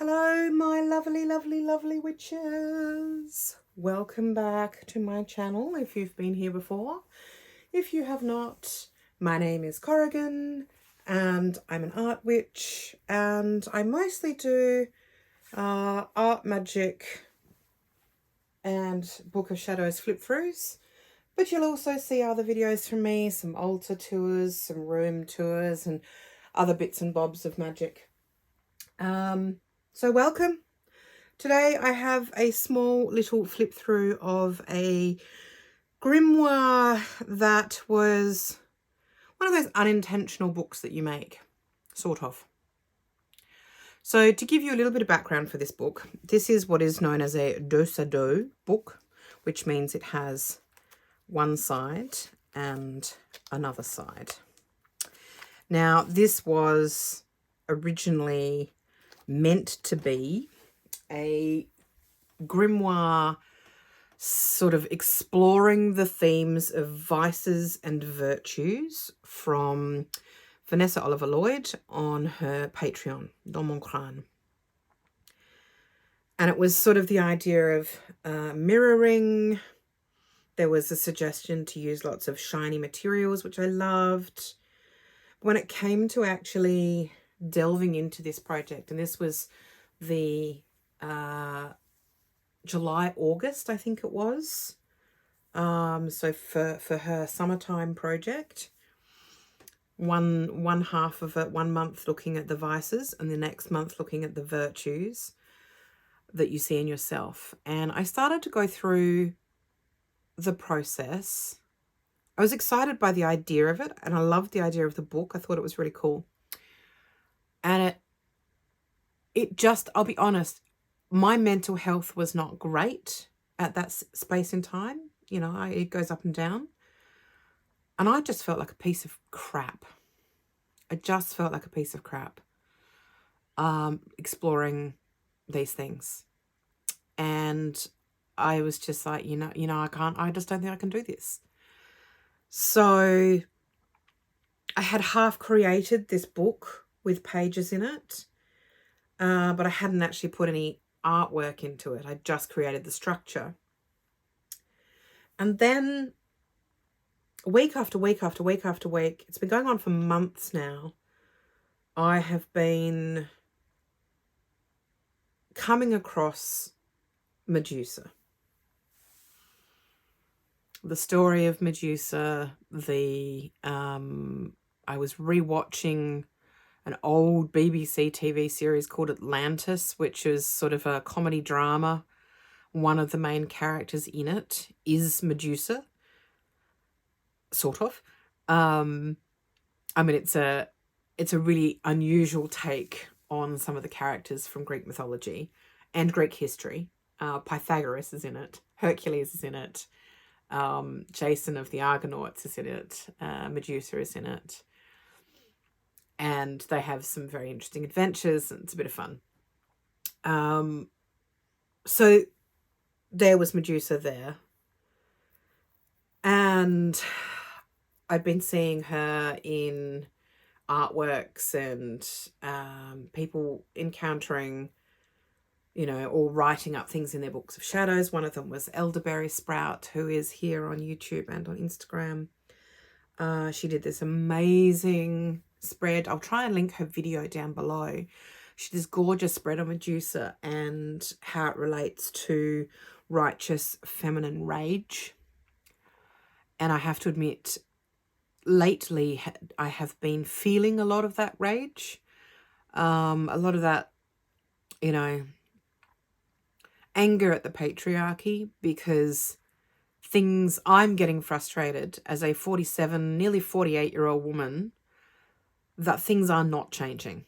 Hello, my lovely, lovely, lovely witches. Welcome back to my channel if you've been here before. If you have not, my name is Corrigan and I'm an art witch, and I mostly do art, magic and Book of Shadows flip-throughs. But you'll also see other videos from me, some altar tours, some room tours and other bits and bobs of magic. So welcome. Today I have a small little flip through of a grimoire that was one of those unintentional books that you make, sort of. So to give you a little bit of background for this book, this is what is known as a dos à dos book, which means it has one side and another side. Now, this was originally meant to be a grimoire sort of exploring the themes of vices and virtues from Vanessa Lloyd on her Patreon, Dans mon crâne. And it was sort of the idea of mirroring. There was a suggestion to use lots of shiny materials, which I loved. When it came to actually delving into this project, and this was the July, August, I think it was. So for her summertime project, one half of it, 1 month looking at the vices and the next month looking at the virtues that you see in yourself. And I started to go through the process. I was excited by the idea of it, and I loved the idea of the book. I thought it was really cool. And it just, I'll be honest, my mental health was not great at that space in time. You know, it goes up and down. And I just felt like a piece of crap. I just felt like a piece of crap exploring these things. And I was just like, I just don't think I can do this. So I had half created this book with pages in it, but I hadn't actually put any artwork into it. I just created the structure. And then week after week after week after week, it's been going on for months now, I have been coming across Medusa. The story of Medusa, I was rewatching an old BBC TV series called Atlantis, which is sort of a comedy drama. One of the main characters in it is Medusa, sort of. It's a really unusual take on some of the characters from Greek mythology and Greek history. Pythagoras is in it. Hercules is in it. Jason of the Argonauts is in it. Medusa is in it. And they have some very interesting adventures, and it's a bit of fun. So there was Medusa there. And I'd been seeing her in artworks and people encountering, or writing up things in their books of shadows. One of them was Elderberry Sprout, who is here on YouTube and on Instagram. She did this amazing spread. I'll try and link her video down below. She did this gorgeous spread on Medusa and how it relates to righteous feminine rage. And I have to admit, lately I have been feeling a lot of that rage. A lot of that, anger at the patriarchy, because I'm getting frustrated as a 47, nearly 48-year-old woman that things are not changing.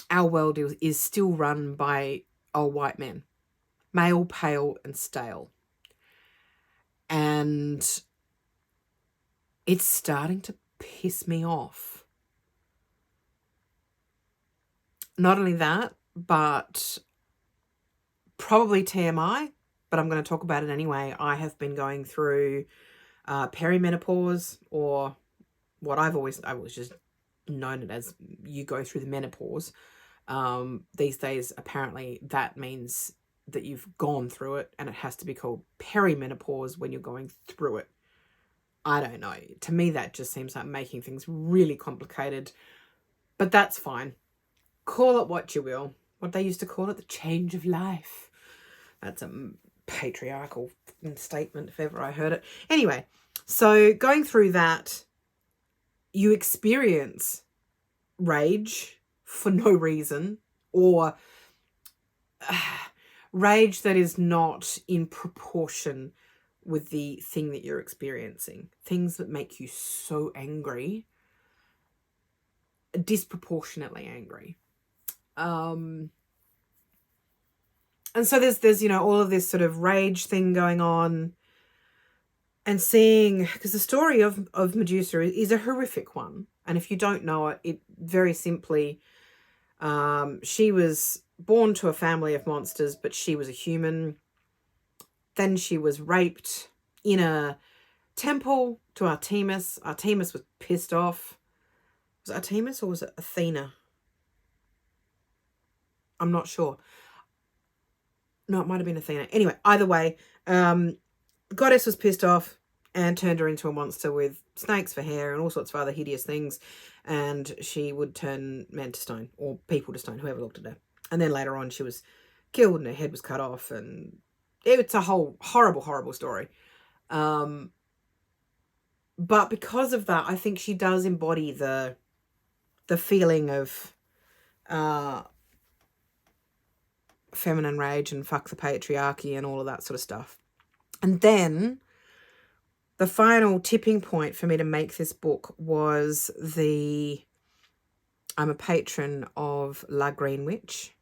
Our world is still run by old white men, male, pale and stale. And it's starting to piss me off. Not only that, but probably TMI, but I'm going to talk about it anyway. I have been going through perimenopause, or what I've always just known it as, you go through the menopause. These days, apparently, that means that you've gone through it, and it has to be called perimenopause when you're going through it. I don't know. To me, that just seems like making things really complicated. But that's fine. Call it what you will. What they used to call it, the change of life. That's a patriarchal statement if ever I heard it. Anyway, so going through that, you experience rage for no reason, or rage that is not in proportion with the thing that you're experiencing. Things that make you so angry, disproportionately angry. And so there's all of this sort of rage thing going on, and seeing, because the story of Medusa is a horrific one. And if you don't know it, it very simply, she was born to a family of monsters, but she was a human. Then she was raped in a temple to Artemis. Artemis was pissed off. Was it Artemis or was it Athena? I'm not sure. No, it might have been Athena. Anyway, either way, the goddess was pissed off and turned her into a monster with snakes for hair and all sorts of other hideous things. And she would turn men to stone, or people to stone, whoever looked at her. And then later on, she was killed and her head was cut off. And it's a whole horrible, horrible story. But because of that, I think she does embody the feeling of feminine rage and fuck the patriarchy and all of that sort of stuff. And then the final tipping point for me to make this book was I'm a patron of La Green Witch,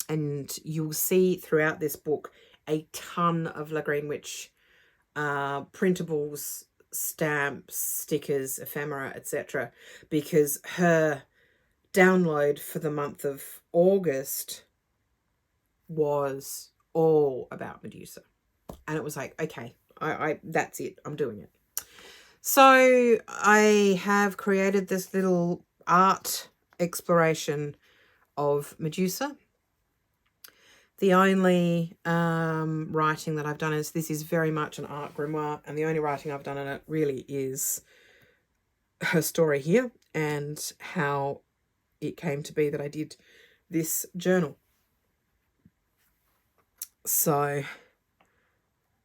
and you'll see throughout this book a ton of La Green Witch printables, stamps, stickers, ephemera, etc. because her download for the month of August was all about Medusa. And it was like, okay, I that's it. I'm doing it. So I have created this little art exploration of Medusa. The only writing that I've done this is very much an art grimoire, and the only writing I've done in it really is her story here and how it came to be that I did this journal. So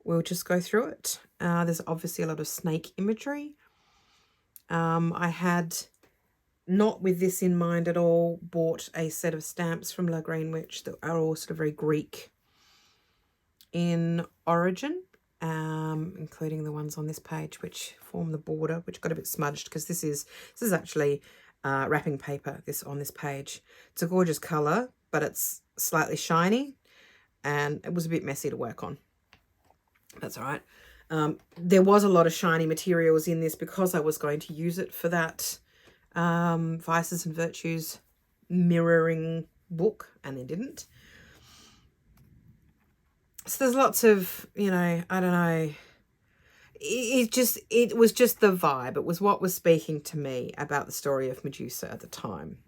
we'll just go through it. There's obviously a lot of snake imagery. I had, not with this in mind at all, bought a set of stamps from La Green Witch that are all sort of very Greek in origin, including the ones on this page which form the border, which got a bit smudged because this is actually wrapping paper, this on this page. It's a gorgeous colour, but it's slightly shiny and it was a bit messy to work on. That's all right. There was a lot of shiny materials in this because I was going to use it for that Vices and Virtues mirroring book, and they didn't. So there's lots of, I don't know. It was just the vibe. It was what was speaking to me about the story of Medusa at the time.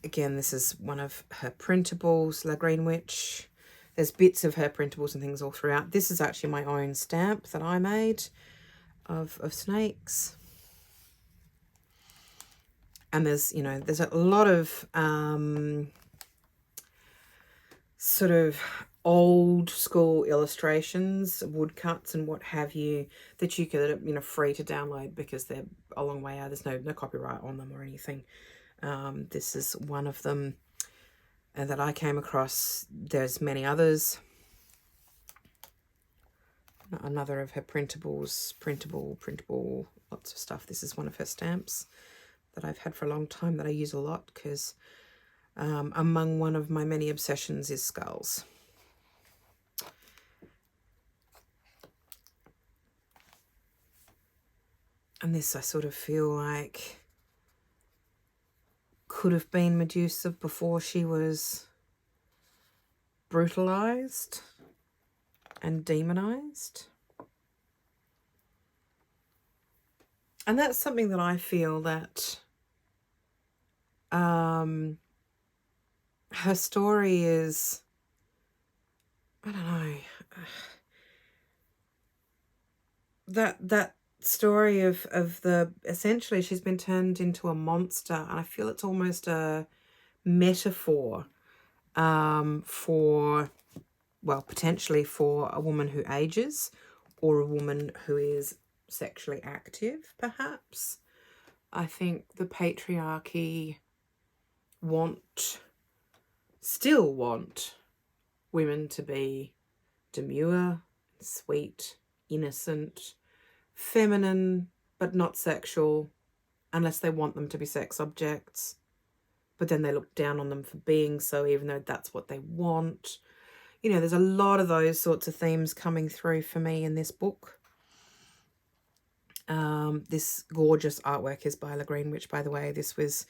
Again, this is one of her printables, La Green Witch. There's bits of her printables and things all throughout. This is actually my own stamp that I made of snakes. And there's a lot of sort of old school illustrations, woodcuts and what have you, that you could, free to download because they're a long way out. There's no copyright on them or anything. This is one of them that I came across. There's many others. Another of her printables, printable, lots of stuff. This is one of her stamps that I've had for a long time that I use a lot because among one of my many obsessions is skulls. And this I sort of feel like could have been Medusa before she was brutalized and demonized. And that's something that I feel that her story is, I don't know, that story of the, essentially she's been turned into a monster, and I feel it's almost a metaphor for, well, potentially for a woman who ages, or a woman who is sexually active, perhaps. I think the patriarchy still want women to be demure, sweet, innocent, feminine, but not sexual, unless they want them to be sex objects. But then they look down on them for being so, even though that's what they want. You know, there's a lot of those sorts of themes coming through for me in this book. This gorgeous artwork is by Grimoire, which, by the way, this was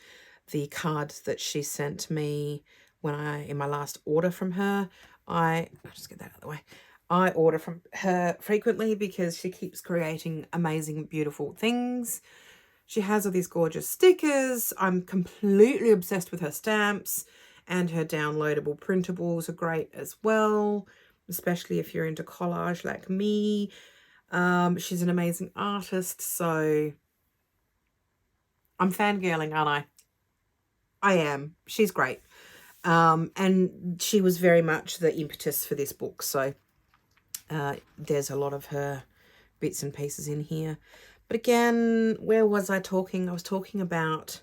the card that she sent me when in my last order from her. I'll just get that out of the way. I order from her frequently because she keeps creating amazing, beautiful things. She has all these gorgeous stickers. I'm completely obsessed with her stamps, and her downloadable printables are great as well, especially if you're into collage like me. She's an amazing artist, so I'm fangirling, aren't I? I am. She's great. And she was very much the impetus for this book, so there's a lot of her bits and pieces in here. But again, where was I talking? I was talking about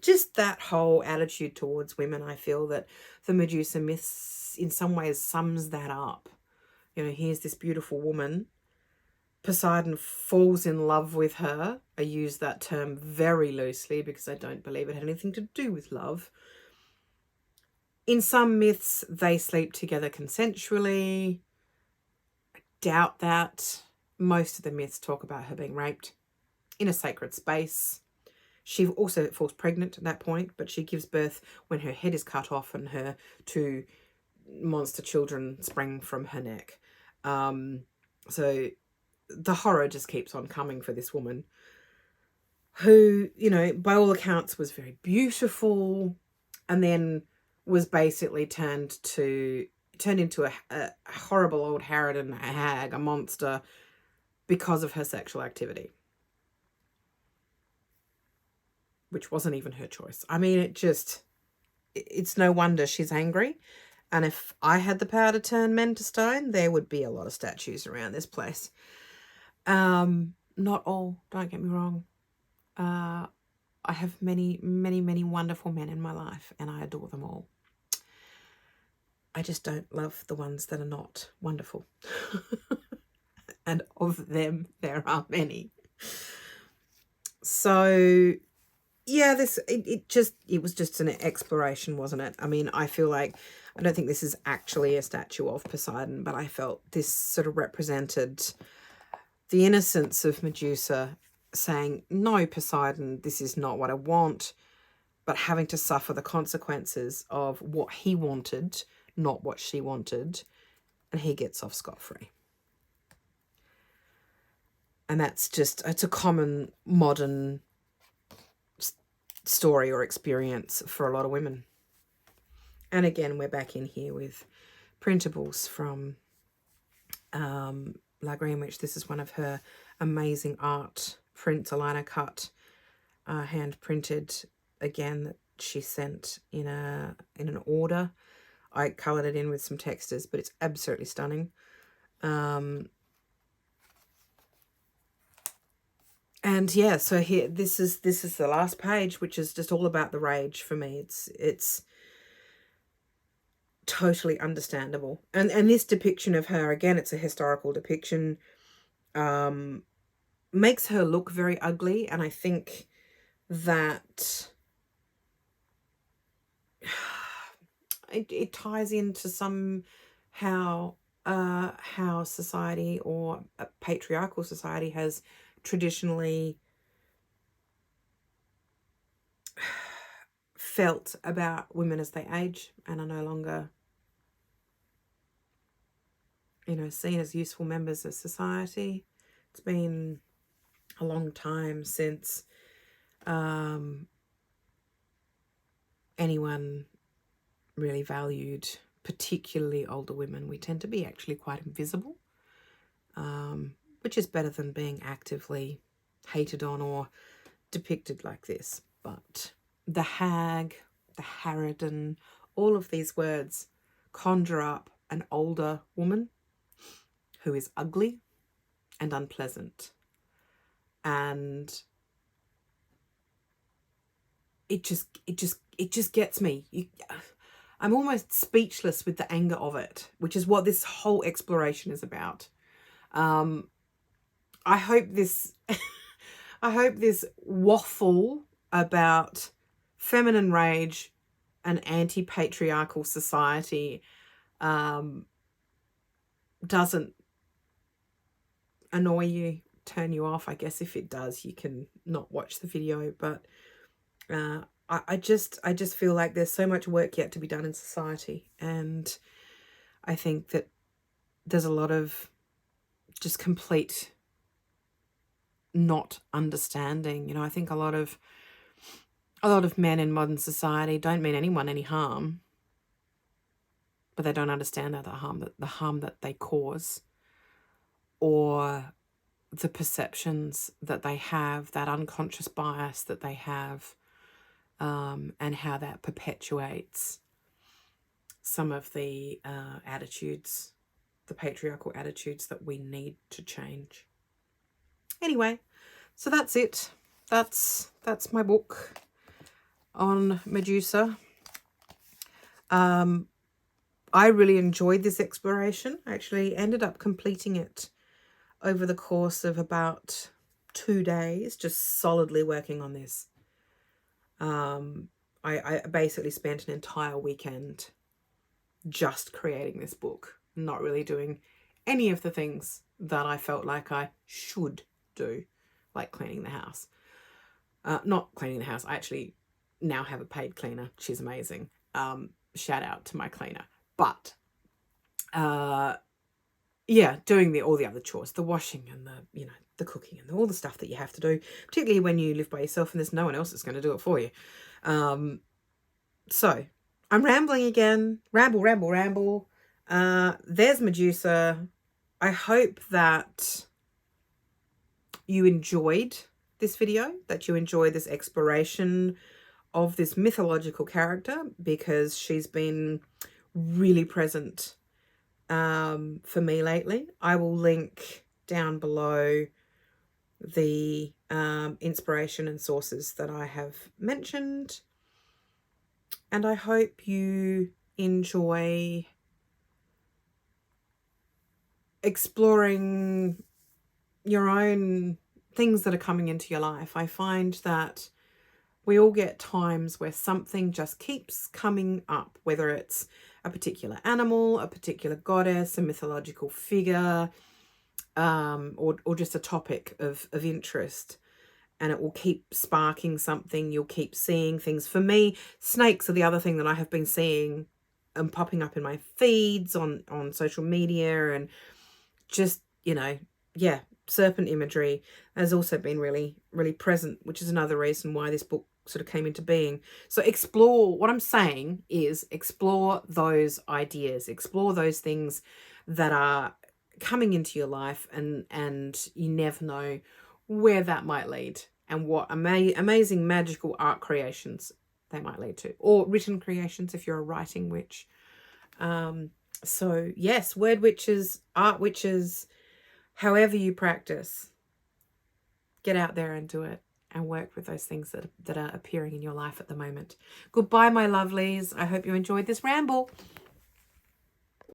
just that whole attitude towards women. I feel that the Medusa myths in some ways sums that up. You know, here's this beautiful woman. Poseidon falls in love with her. I use that term very loosely because I don't believe it had anything to do with love. In some myths, they sleep together consensually. I doubt that. Most of the myths talk about her being raped in a sacred space. She also falls pregnant at that point, but she gives birth when her head is cut off and her two monster children spring from her neck. So the horror just keeps on coming for this woman who, you know, by all accounts was very beautiful, and then was basically turned into a horrible old harridan, a hag, a monster, because of her sexual activity, which wasn't even her choice. I mean, it's no wonder she's angry. And if I had the power to turn men to stone, there would be a lot of statues around this place. Not all, don't get me wrong. I have many, many, many wonderful men in my life, and I adore them all. I just don't love the ones that are not wonderful. And of them, there are many. So, yeah, it was just an exploration, wasn't it? I mean, I feel like, I don't think this is actually a statue of Poseidon, but I felt this sort of represented the innocence of Medusa saying, no, Poseidon, this is not what I want, but having to suffer the consequences of what he wanted, not what she wanted, and he gets off scot-free. And it's a common modern story or experience for a lot of women. And again, we're back in here with printables from Grimoire, which this is one of her amazing art prints, a liner cut, hand printed, again, that she sent in an order. I coloured it in with some textures, but it's absolutely stunning. And yeah, so here, this is the last page, which is just all about the rage for me. It's totally understandable. And this depiction of her, again, it's a historical depiction, makes her look very ugly. And I think that it ties into somehow how society, or a patriarchal society, has traditionally felt about women as they age and are no longer, you know, seen as useful members of society. It's been a long time since anyone really valued, particularly older women. We tend to be actually quite invisible, which is better than being actively hated on or depicted like this. But the hag, the harridan, all of these words conjure up an older woman who is ugly and unpleasant. And it just gets me. I'm almost speechless with the anger of it, which is what this whole exploration is about. I hope this I hope this waffle about feminine rage and anti-patriarchal society doesn't annoy you, turn you off. I guess if it does, you can not watch the video. But I just feel like there's so much work yet to be done in society, and I think that there's a lot of just complete not understanding. You know, I think a lot of men in modern society don't mean anyone any harm, but they don't understand that the harm that they cause, or the perceptions that they have, that unconscious bias that they have, and how that perpetuates some of the attitudes, the patriarchal attitudes that we need to change. Anyway, so that's it. That's my book on Medusa. I really enjoyed this exploration. I actually ended up completing it over the course of about 2 days, just solidly working on this. I basically spent an entire weekend just creating this book, not really doing any of the things that I felt like I should do, like cleaning the house. Not cleaning the house. I actually now have a paid cleaner. She's amazing. Shout out to my cleaner. But yeah, doing all the other chores, the washing and the cooking and all the stuff that you have to do, particularly when you live by yourself and there's no one else that's going to do it for you. So I'm rambling again. Ramble. There's Medusa. I hope that you enjoyed this video, that you enjoyed this exploration of this mythological character, because she's been really present for me lately. I will link down below the inspiration and sources that I have mentioned. And I hope you enjoy exploring your own things that are coming into your life. I find that we all get times where something just keeps coming up, whether it's a particular animal, a particular goddess, a mythological figure, or just a topic of interest. And it will keep sparking something. You'll keep seeing things. For me, snakes are the other thing that I have been seeing and popping up in my feeds on social media, and just, serpent imagery has also been really, really present, which is another reason why this book sort of came into being. So what I'm saying is explore those ideas, explore those things that are coming into your life, and you never know where that might lead, and what amazing magical art creations they might lead to, or written creations if you're a writing witch. So yes, word witches, art witches, however you practice, get out there and do it, and work with those things that are appearing in your life at the moment. Goodbye, my lovelies. I hope you enjoyed this ramble.